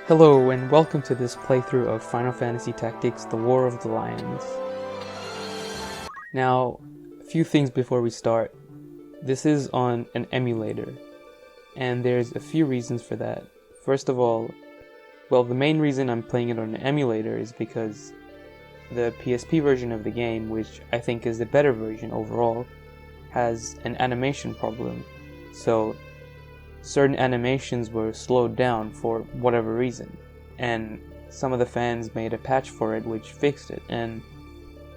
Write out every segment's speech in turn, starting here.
Hello and welcome to this playthrough of Final Fantasy Tactics: The War of the Lions. Now, a few things before we start. This is on an emulator, and there's a few reasons for that. First of all, the main reason I'm playing it on an emulator is because the PSP version of the game, which I think is the better version overall, has an animation problem. So certain animations were slowed down for whatever reason, and some of the fans made a patch for it which fixed it. And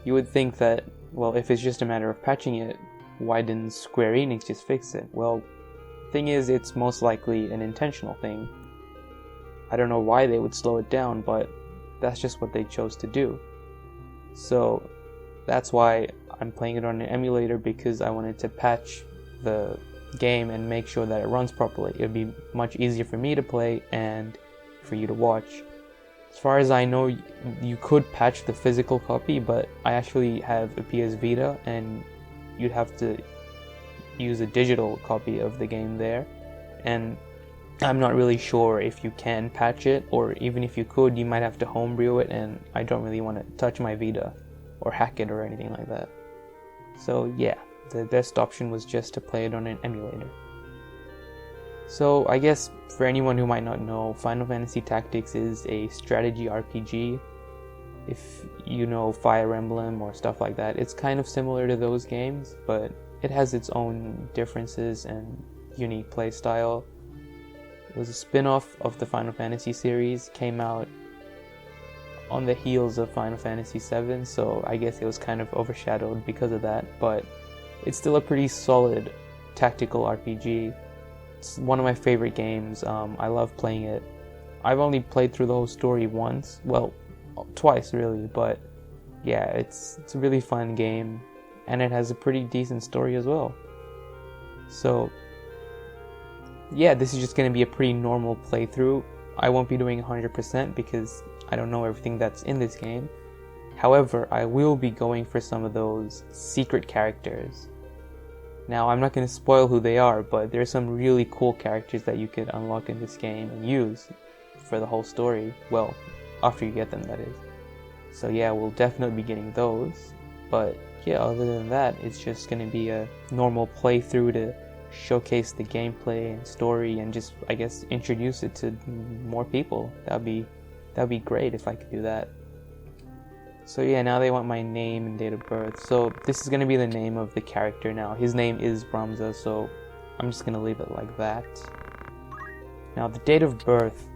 you would think that, if it's just a matter of patching it, why didn't Square Enix just fix it? Well, thing is, it's most likely an intentional thing. I don't know why they would slow it down, but that's just what they chose to do. So that's why I'm playing it on an emulator, because I wanted to patch the game and make sure that it runs properly. It would be much easier for me to play and for you to watch. As far as I know, you could patch the physical copy, but I actually have a PS Vita and you'd have to use a digital copy of the game there, and I'm not really sure if you can patch it, or even if you could, you might have to homebrew it, and I don't really want to touch my Vita or hack it or anything like that. So yeah, the best option was just to play it on an emulator. So I guess for anyone who might not know, Final Fantasy Tactics is a strategy RPG. If you know Fire Emblem or stuff like that, it's kind of similar to those games, but it has its own differences and unique playstyle. It was a spin-off of the Final Fantasy series, came out on the heels of Final Fantasy VII, so I guess it was kind of overshadowed because of that, but it's still a pretty solid tactical RPG. It's one of my favorite games. I love playing it. I've only played through the whole story once, twice really, but yeah, it's a really fun game, and it has a pretty decent story as well. So yeah, this is just going to be a pretty normal playthrough. I won't be doing 100% because I don't know everything that's in this game. However, I will be going for some of those secret characters. Now, I'm not going to spoil who they are, but there's some really cool characters that you could unlock in this game and use for the whole story. Well, after you get them, that is. So yeah, we'll definitely be getting those. But yeah, other than that, it's just going to be a normal playthrough to showcase the gameplay and story and just, I guess, introduce it to more people. That'd be great if I could do that. So yeah, now they want my name and date of birth. So this is going to be the name of the character now. His name is Ramza, so I'm just going to leave it like that. Now the date of birth,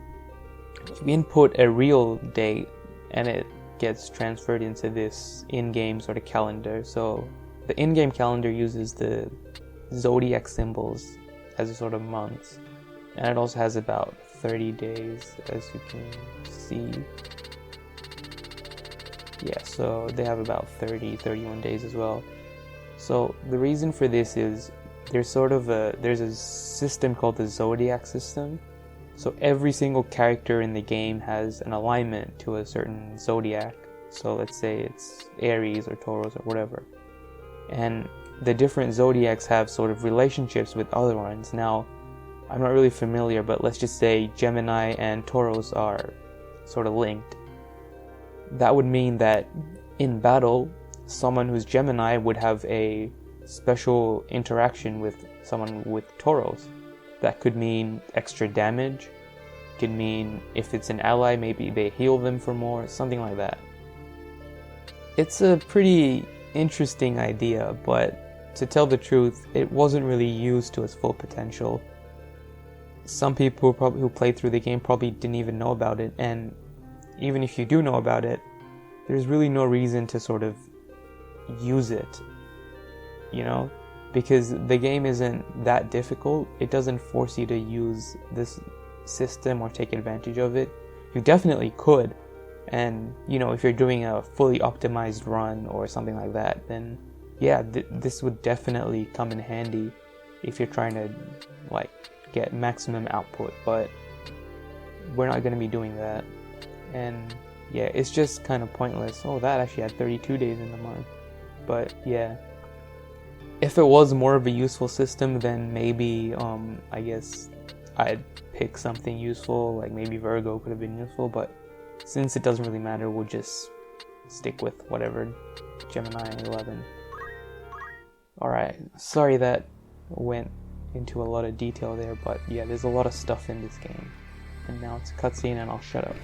you input a real date and it gets transferred into this in-game sort of calendar. So the in-game calendar uses the zodiac symbols as a sort of months, and it also has about 30 days, as you can see. Yeah, so they have about 31 days as well. So the reason for this is there's a system called the zodiac system. So every single character in the game has an alignment to a certain zodiac. So let's say it's Aries or Taurus or whatever. And the different zodiacs have sort of relationships with other ones. Now, I'm not really familiar, but let's just say Gemini and Taurus are sort of linked. That would mean that in battle, someone who's Gemini would have a special interaction with someone with Taurus. That could mean extra damage. Could mean if it's an ally, maybe they heal them for more, something like that. It's a pretty interesting idea, but to tell the truth, it wasn't really used to its full potential. Some people who played through the game probably didn't even know about it, and even if you do know about it, there's really no reason to sort of use it, because the game isn't that difficult. It doesn't force you to use this system or take advantage of it. You definitely could, and if you're doing a fully optimized run or something like that, then yeah, this would definitely come in handy if you're trying to get maximum output, but we're not going to be doing that. And yeah, it's just kind of pointless. Oh, that actually had 32 days in the month. But yeah, if it was more of a useful system, then maybe I guess I'd pick something useful, like maybe Virgo could have been useful, but since it doesn't really matter, we'll just stick with whatever, Gemini 11. Alright, sorry that went into a lot of detail there, but yeah, there's a lot of stuff in this game. And now it's a cutscene and I'll shut up.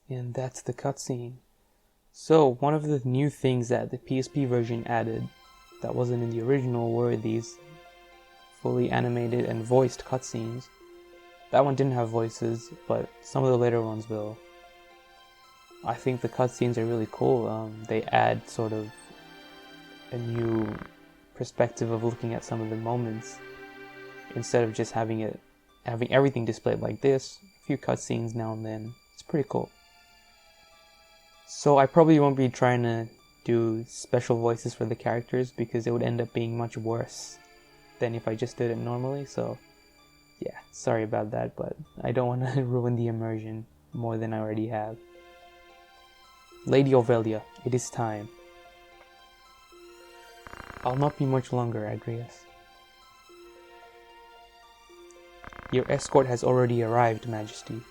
And that's the cutscene. So, one of the new things that the PSP version added that wasn't in the original were these fully animated and voiced cutscenes. That one didn't have voices, but some of the later ones will. I think the cutscenes are really cool. They add sort of a new perspective of looking at some of the moments. Instead of just having everything displayed like this, a few cutscenes now and then. It's pretty cool. So I probably won't be trying to do special voices for the characters because it would end up being much worse than if I just did it normally, so yeah, sorry about that, but I don't want to ruin the immersion more than I already have. Lady Ovelia, it is time. I'll not be much longer, Adrias. Your escort has already arrived, Majesty.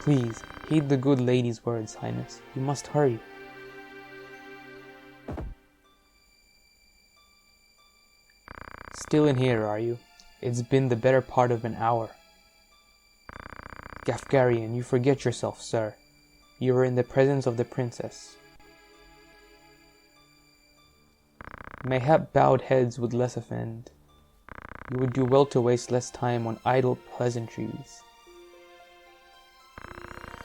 Please, heed the good lady's words, Highness. You must hurry. Still in here, are you? It's been the better part of an hour. Gafgarian, you forget yourself, sir. You are in the presence of the princess. Mayhap bowed heads would less offend. You would do well to waste less time on idle pleasantries.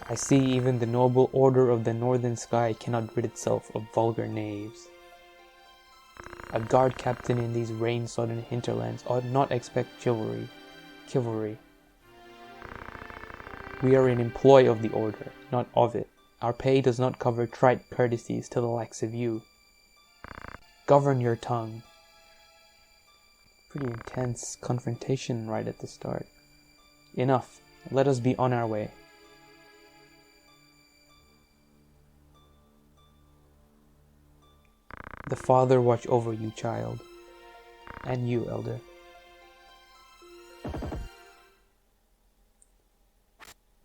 I see even the noble order of the northern sky cannot rid itself of vulgar knaves. A guard captain in these rain-sodden hinterlands ought not expect chivalry. We are in employ of the order, not of it. Our pay does not cover trite courtesies to the likes of you. Govern your tongue. Pretty intense confrontation right at the start. Enough. Let us be on our way. The Father watch over you, child. And you, elder.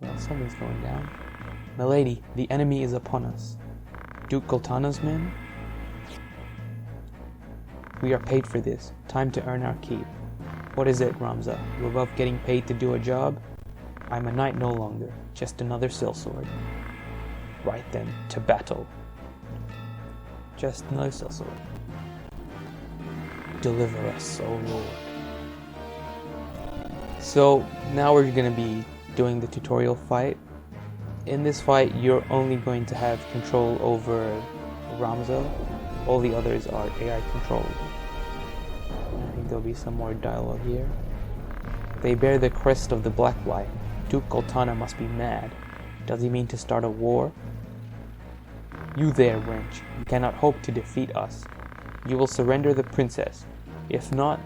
Well, something's going down. Milady, the enemy is upon us. Duke Goltana's men? We are paid for this. Time to earn our keep. What is it, Ramza? You above getting paid to do a job? I'm a knight no longer, just another sellsword. Right then, to battle. Just another sellsword. Deliver us, O Lord. So, now we're gonna be doing the tutorial fight. In this fight, you're only going to have control over Ramza. All the others are AI controlled. I think there'll be some more dialogue here. They bear the crest of the Black Light. Duke Goltana must be mad. Does he mean to start a war? You there, wench. You cannot hope to defeat us. You will surrender the princess. If not,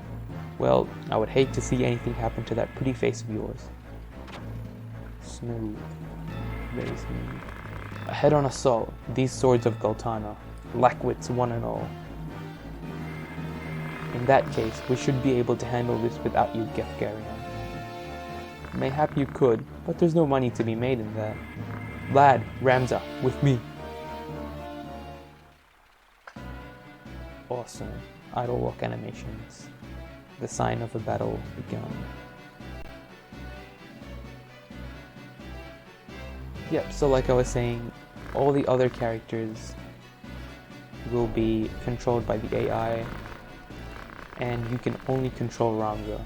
well, I would hate to see anything happen to that pretty face of yours. Smooth. Very smooth. A head-on assault. These swords of Goltana. Blackwits one and all. In that case, we should be able to handle this without you, Gefgarion. Mayhap you could, but there's no money to be made in that. Lad, Ramza, with me. Awesome. Idle walk animations. The sign of a battle begun. Yep, so like I was saying, all the other characters will be controlled by the AI, and you can only control Ramza.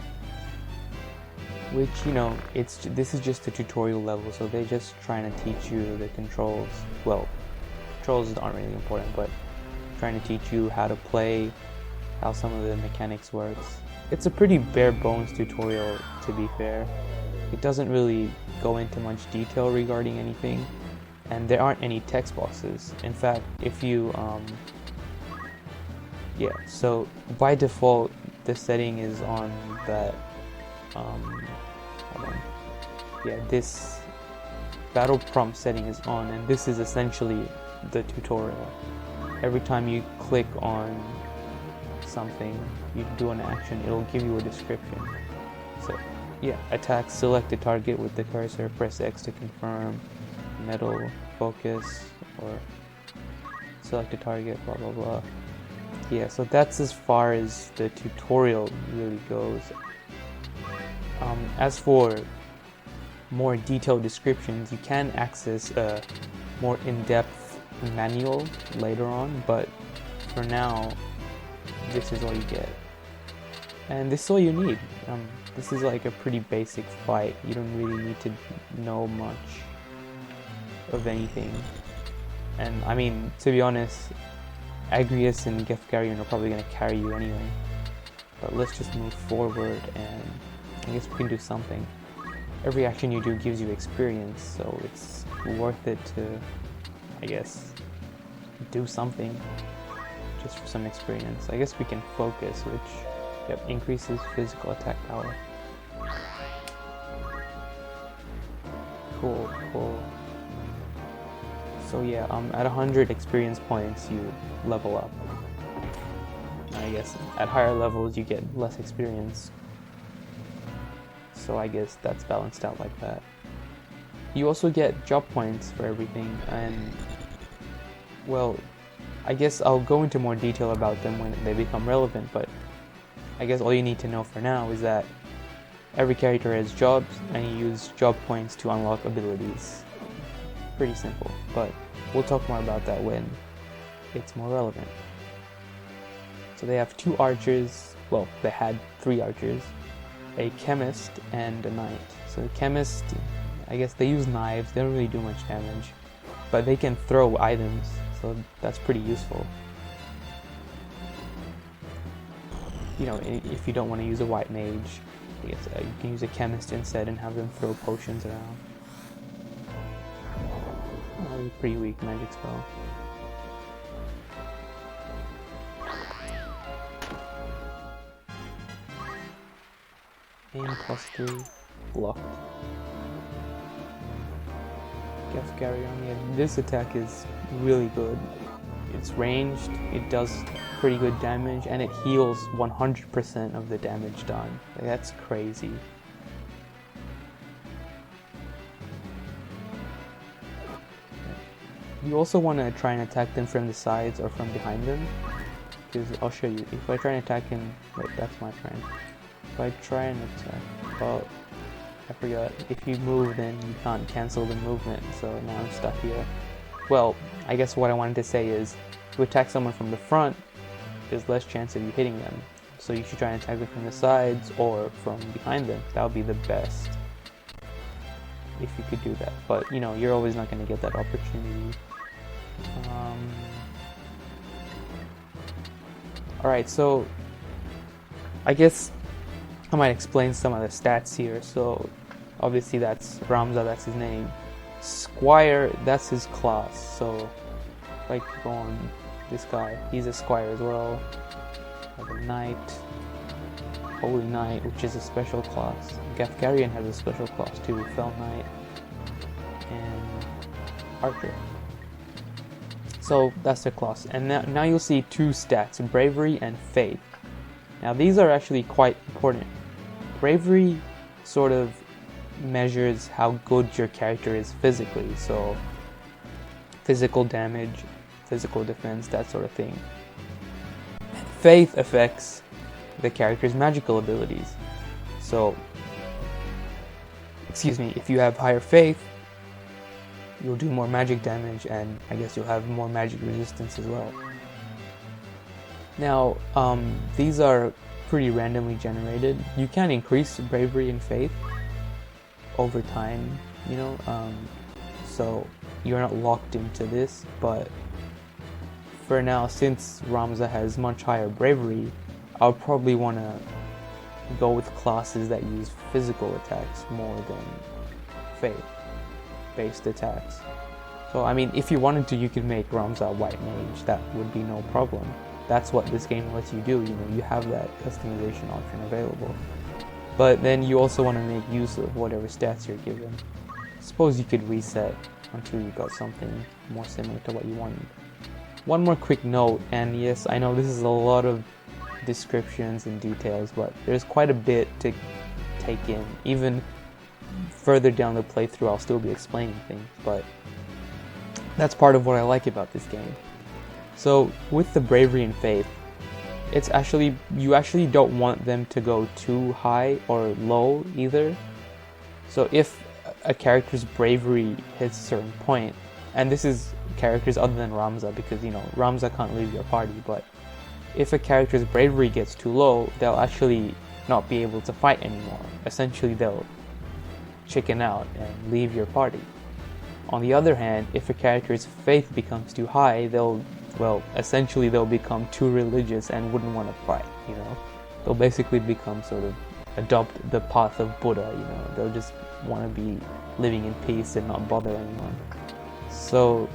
Which, you know, this is just a tutorial level, so they're just trying to teach you the controls. Well, controls aren't really important, but trying to teach you how to play, how some of the mechanics works. It's a pretty bare bones tutorial, to be fair. It doesn't really go into much detail regarding anything, and there aren't any text boxes. In fact, if you yeah, so by default the setting is on that hold on. Yeah, this battle prompt setting is on, and this is essentially the tutorial. Every time you click on something, you do an action, it'll give you a description. So yeah, attack, select a target with the cursor, press X to confirm, metal, focus, or select a target, blah blah blah. Yeah, so that's as far as the tutorial really goes. As for more detailed descriptions, you can access a more in-depth manual later on, but for now, this is all you get. And this is all you need. This is like a pretty basic fight. You don't really need to know much of anything. And I mean, to be honest, Agrius and Gefgarion are probably going to carry you anyway. But let's just move forward, and I guess we can do something. Every action you do gives you experience, so it's worth it to, I guess, do something just for some experience. I guess we can focus, which increases physical attack power. Cool, cool. So yeah, at 100 experience points you level up. I guess at higher levels you get less experience. So I guess that's balanced out like that. You also get job points for everything, and well, I guess I'll go into more detail about them when they become relevant, but I guess all you need to know for now is that every character has jobs, and you use job points to unlock abilities. Pretty simple, but we'll talk more about that when it's more relevant. So they have 2 archers, well, they had 3 archers, a chemist, and a knight. So the chemist, I guess they use knives, they don't really do much damage, but they can throw items, so that's pretty useful. You know, if you don't want to use a white mage, I guess you can use a chemist instead and have them throw potions around. Oh, pretty weak magic spell. Aim +3. Blocked. Gafgarion, yeah, this attack is really good. It's ranged, it does pretty good damage, and it heals 100% of the damage done. Like, that's crazy. You also want to try and attack them from the sides or from behind them, because I'll show you. If I try and attack him, wait, that's my friend. If I try and attack, oh, I forgot. If you move, then you can't cancel the movement, so now I'm stuck here. Well, I guess what I wanted to say is, to attack someone from the front, there's less chance of you hitting them. So you should try and attack them from the sides or from behind them. That would be the best if you could do that. But, you know, you're always not going to get that opportunity. Alright, so I guess I might explain some of the stats here. So obviously that's Ramza, that's his name. Squire, that's his class. So like go on this guy, he's a squire as well. Like a knight, holy knight, which is a special class. Gafgarion has a special class too, fell knight, and archer. So that's their class. And now you'll see two stats, bravery and faith. Now these are actually quite important. Bravery sort of measures how good your character is physically, so physical damage, physical defense, that sort of thing. Faith affects the character's magical abilities. So, excuse me, if you have higher faith, you'll do more magic damage, and I guess you'll have more magic resistance as well. Now, these are pretty randomly generated. You can increase bravery and faith over time, you know, so you're not locked into this, but for now, since Ramza has much higher bravery, I'll probably want to go with classes that use physical attacks more than faith-based attacks. So, I mean, if you wanted to, you could make Ramza a white mage. That would be no problem. That's what this game lets you do, you know, you have that customization option available. But then you also want to make use of whatever stats you're given. Suppose you could reset until you got something more similar to what you wanted. One more quick note, and yes, I know this is a lot of descriptions and details, but there's quite a bit to take in. Even further down the playthrough, I'll still be explaining things, but that's part of what I like about this game. So with the bravery and faith, it's actually, you actually don't want them to go too high or low either. So if a character's bravery hits a certain point, and this is characters other than Ramza, because, you know, Ramza can't leave your party, but if a character's bravery gets too low, they'll actually not be able to fight anymore. Essentially, they'll chicken out and leave your party. On the other hand, if a character's faith becomes too high, essentially they'll become too religious and wouldn't want to fight, you know? They'll basically become sort of, adopt the path of Buddha, you know? They'll just want to be living in peace and not bother anyone. So,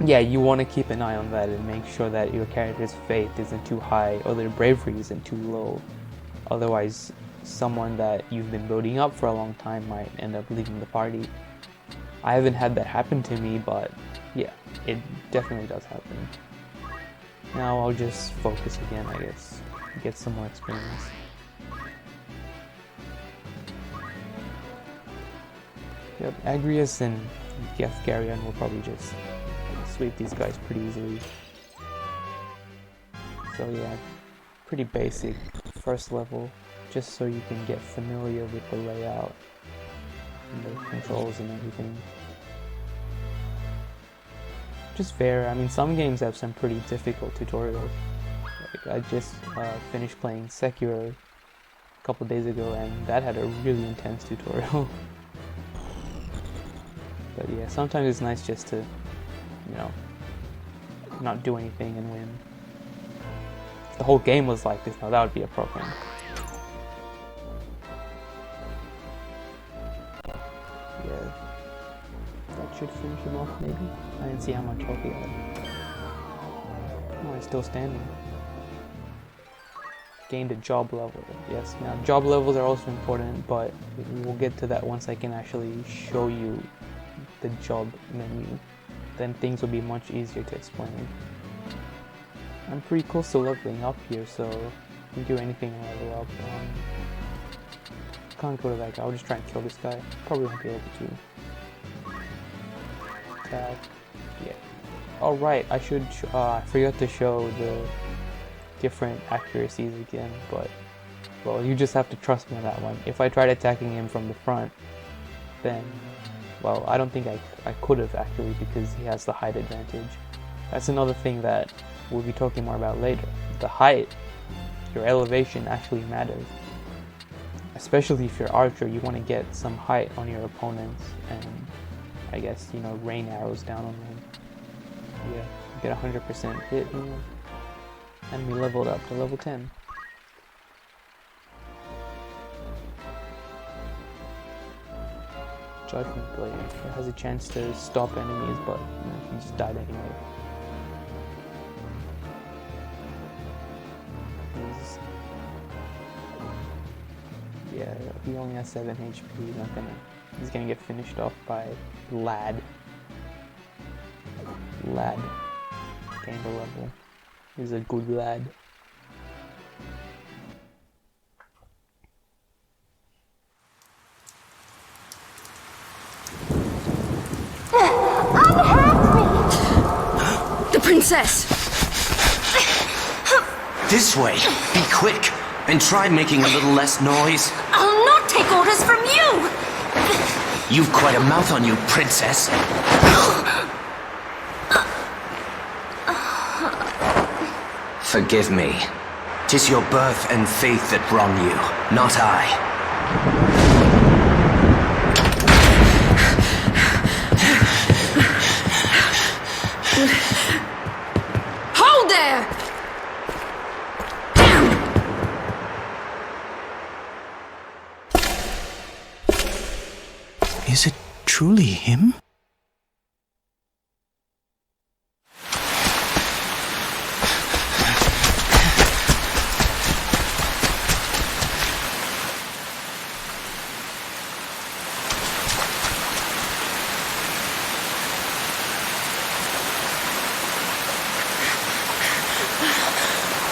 yeah, you want to keep an eye on that and make sure that your character's faith isn't too high or their bravery isn't too low. Otherwise, someone that you've been building up for a long time might end up leaving the party. I haven't had that happen to me, but yeah, it definitely does happen. Now I'll just focus again, I guess, get some more experience. Yep, Agrias and Gafgarion will probably just sweep these guys pretty easily. So yeah, pretty basic first level, just so you can get familiar with the layout and the controls and everything. Just fair. I mean, some games have some pretty difficult tutorials. Like, I just finished playing Sekiro a couple days ago, and that had a really intense tutorial. But yeah, sometimes it's nice just to, you know, not do anything and win. If the whole game was like this, now that would be a problem. Yeah, that should finish him off maybe. I didn't see how much health he had. Oh, he's still standing. gained a job level. Yes, now job levels are also important, but we'll get to that once I can actually show you the job menu. Then things will be much easier to explain. I'm pretty close to leveling up here, so I can do anything and level up. Can't go to that guy. I'll just try and kill this guy. Probably won't be able to. Attack. Yeah. Oh right, I should. I forgot to show the different accuracies again, but well, you just have to trust me on that one. If I tried attacking him from the front, then well, I don't think I could have actually, because he has the height advantage. That's another thing that we'll be talking more about later. The height, your elevation actually matters. Especially if you're archer, you want to get some height on your opponents and I guess, you know, rain arrows down on them. Yeah, get 100% hit, you know. And we leveled up to level 10. Judgment Blade. It has a chance to stop enemies, but you know, he just died anyway. Yeah, he only has 7 HP. He's gonna get finished off by Lad. Lad gained a level. He's a good lad. The princess! This way! Be quick! And try making a little less noise. I'll not take orders from you! You've quite a mouth on you, princess. Forgive me. 'Tis your birth and faith that wrong you, not I. Hold there! Is it truly him?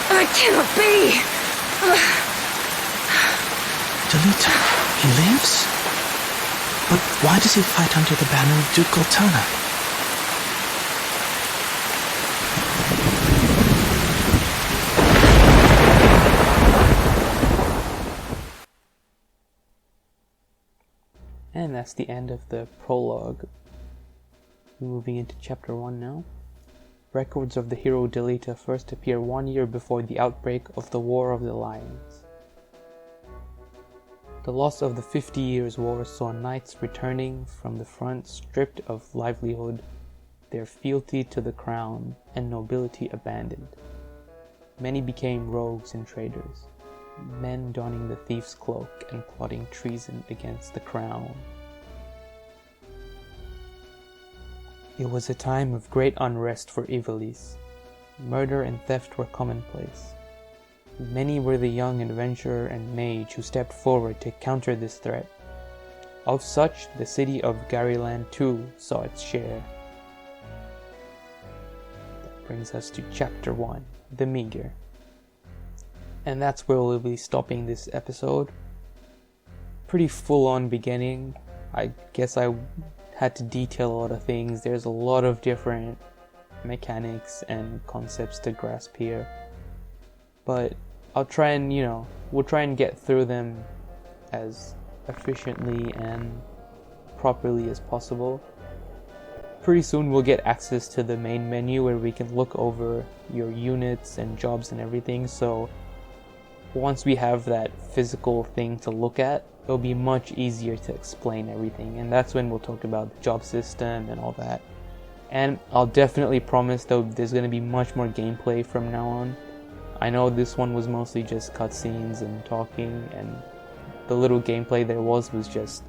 I cannot be! Delita, he lives? But why does he fight under the banner of Duke Goltana? And that's the end of the prologue. Moving into chapter 1 now. Records of the hero Delita first appear 1 year before the outbreak of the War of the Lions. The loss of the 50 Years' War saw knights returning from the front stripped of livelihood, their fealty to the crown and nobility abandoned. Many became rogues and traitors, men donning the thief's cloak and plotting treason against the crown. It was a time of great unrest for Ivalice. Murder and theft were commonplace. Many were the young adventurer and mage who stepped forward to counter this threat. Of such, the city of Garyland too saw its share. That brings us to chapter 1, The Meager. And that's where we'll be stopping this episode. Pretty full-on beginning. I guess I had to detail a lot of things. There's a lot of different mechanics and concepts to grasp here. But I'll try and, we'll try and get through them as efficiently and properly as possible. Pretty soon we'll get access to the main menu where we can look over your units and jobs and everything, so once we have that physical thing to look at, it'll be much easier to explain everything, and that's when we'll talk about the job system and all that. And I'll definitely promise though there's going to be much more gameplay from now on. I know this one was mostly just cutscenes and talking, and the little gameplay there was just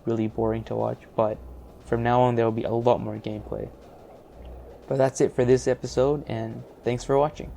really boring to watch, but from now on there will be a lot more gameplay. But that's it for this episode, and thanks for watching.